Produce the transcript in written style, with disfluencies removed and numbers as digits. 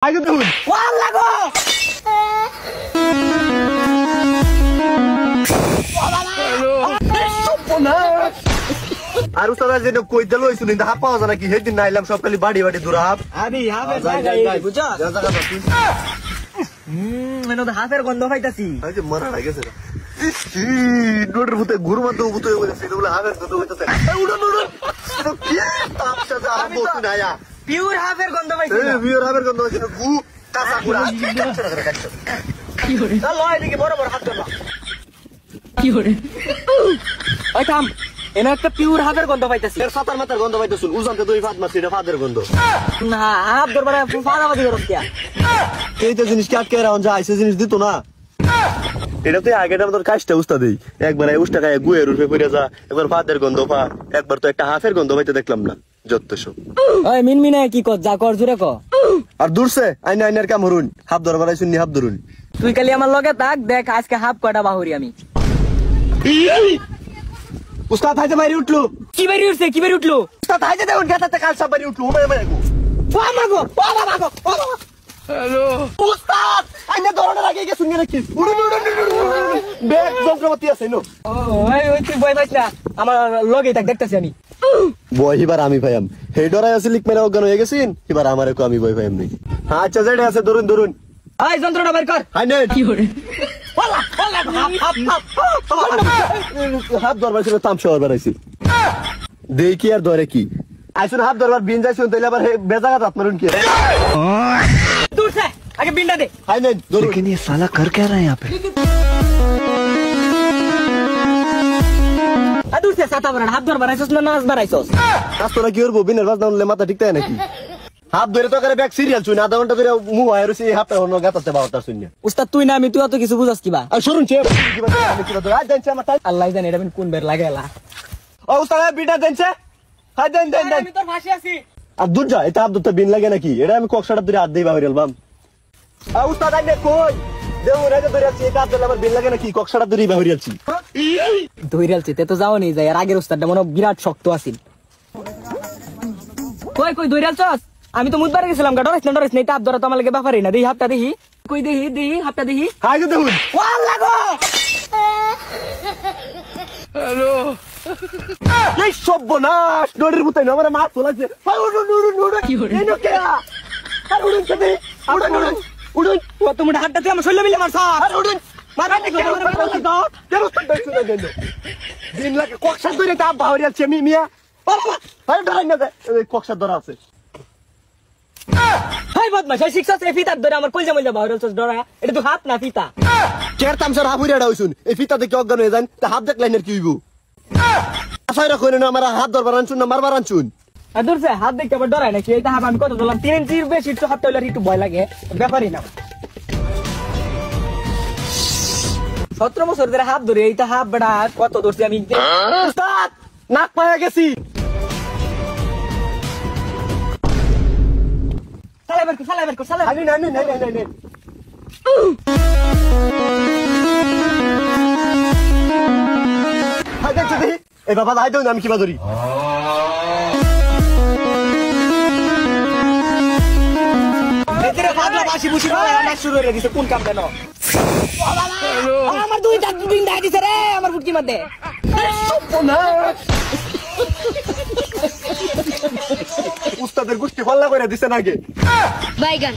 আগে দেখুন ওয়াল্লাহ গো আর উস্তাদ যেন কই দিল হইছুন কিন্তু হাফ পাওয়া যায় নাকি সেদিন নাইলাম সব খালি বাড়ি বাড়ি দূর হাফ আমি হাফের বুঝছো মানে তো হাফের গন্ধ পাইতাছি এই যে মরা লাগেছে না নোটের ভূতে গুরুমান তো ভূতে হয়ে গেছে বলে হাফের গন্ধ হইতাছে উড়ন উড়ন তো কি তাপসা যা বসু না আয়া পিওর হাফের গন্ধ পাইছি এই বিয়ের হাফের গন্ধ হইছে গু কাঁচা পুরা কি করে চলো এদিকে বড় বড় হাত ধরবা কি করে ওই থাম এনে একটা পিওর হাফের গন্ধ পাইতাছি এর সাতার মাথার গন্ধ পাইতেছুন উজানতে দুই ফাত মারছি এটা ফাদের গন্ধ না হাফ ধরবা ফাদাবাদি করছ কি এইটা জিনিস কি আটকে রাউন যা আইছে জিনিস দিত না এটা তো আগেটা আমাদের কাজটা উস্তাদেই একবার এই উস্তা গায়ে গুয়ের উঠে পড়ে যা একবার ফাদের গন্ধ পা একবার তো একটা হাফের গন্ধ পাইতে দেখলাম না যত সব ওই মিনমিনে কি কর যা কর জুরে ক আর দূরছে আইনা আইনার কাম হরুন হাফ ধরবার আইছুন নি হাফ ধরুন তুই খালি আমার লগে থাক দেখ আজকে হাফ কয়টা বাহুরি আমি উস্তাদ হাইতে মারি উঠলো কি বাড়ি উঠছে কি বাড়ি উঠলো উস্তাদ হাইতে দেখুন গাতাতে কাল সব মারি উঠলো ওমে মারি গো ও মাগো ও মাগো ও মাগো হ্যালো উস্তাদ আইনা ধরনের আগে গেছুন নি নাকি উড়ুন উড়ুন উড়ুন বেগ যন্ত্রপাতি আছে নো ওই তুই বই পাইছ না আমার লগে থাক দেখতাছি আমি বই এবার আমি ভাইয়াম হে ডরাই আছে লিক মেরে অজ্ঞান হয়ে গেছিন এবার আমারে কো আমি বই ভাইয়াম নেই আচ্ছা যেটা আছে ধরুন ধরুন এই যন্ত্রটা বের কর হাই নেট কি করে ওলা ওলা হাফ হাফ দরবার ছিল তামসা দরবার আইছি দেখি আর ধরে কি আইছুন হাফ দরবার বিন যাইছুন তাইলে আবার বেজাগা রাত মারুন কি दूर से आगे बिंडा दे হাই নেট ধরুন लेकिन ये साला कर क्या रहा है यहाँ पे दूर से साता बरन हाथ धर बराइसोस ना नाच बराइसोस কাজ তোরা কি করবো বিনের বাজ নামলে মাথা ঠিক তাই নাকি হাফ ধরে তো করে ব্যাক সিরিয়াল শুন আধা ঘন্টা ধরে মুভ হয় রইছে হাফটা হনো গাতাতে বাওতা শুনিয়া উস্তাদ তুই না আমি তুই অত কিছু বুঝাস কিবা আর শুনুন চে কি বাদ আমি কি বাদ আজ জানছে আমার তাই আল্লাহ জানে এটা কোন বের লাগেলা ও উস্তাদ বিটা জানছে হাই দেন দেন দেন আমি তোর ফাঁসি আছি আর দূর যা এটা আব্দুল তো বিন লাগে নাকি এটা আমি কক্সটা ধরে হাত দেই বাহির এলবাম আ উস্তাদ আইনে কই দেও রাজা ধরে আছি এটা আব্দুল আমার বিন লাগে নাকি কক্সটা ধরে বাহির আছি ধইরাল চিতে তো যাও নি যাই আর আগের উস্তাদটা মনে বিরাট শক্ত আছিল কই কই ধইরাল চস আমি তো মুদবার গেছিলাম গা ডরাইছ না এটা আব্দুরা তো আমার লাগে ব্যাপারই না দেই হাতটা দেখি কই দেহি হাতটা দেখি হাই গো দেখুন ওয়াল্লাহ গো হ্যালো এই সর্বনাশ ডরের মতই না আমার মা তোলাছে কি হরে? এই নকে আর উড়ুন চলে উড়ুন উড়ুন ও তুমি হাতটা তুই আমার শরীরে মিলে মারছ আর উড়ুন মারা দেখো কেন তো দেন দিন লাগে কক্সা ধরে তা বাহির আছি আমি মিয়া বাবা আরে ডরাই না কক্সা ধরা আছে হাই বদমাশ এই শিক্ষা সে ফিতা ধরে আমার কইজা মইজা বাহির চস ডরা এটা তো হাত না ফিতা কের তামসার হাফুরিয়াটা হইছুন এই ফিতা দেখে অজ্ঞান হয়ে যান তা হাত দেখলেন আর কি হইব আসাইরা কইনে না আমার হাত ধরবার আনছুন না মারবার আনছুন আর দূর সে হাত দেখতে আবার ডরাই নাকি এটা হাত আমি কত ধরলাম 3 ইঞ্চির বেশি একটু হাত হইলে একটু ভয় লাগে ব্যাপারই না 17 বছর ধরে হাত ধরে এইটা হাত বড়া কত ধরছি আমি উস্তাদ নাক পায়া গেছি সালা বের কর আনি না হাই দেখছি দেখি এই বাবা হাই দেন আমি কিবা ধরি এদিকে ভাবলা বাসি বুসি ভালো না শুরু হয়ে গেছে কোন কাম দেন আমার দুই দাঁত দুদিন দাই দিছে রে আমার ফুটকি মধ্যে উস্তাদের গোষ্ঠী হল্লা করে দিছেন আগে বাইগান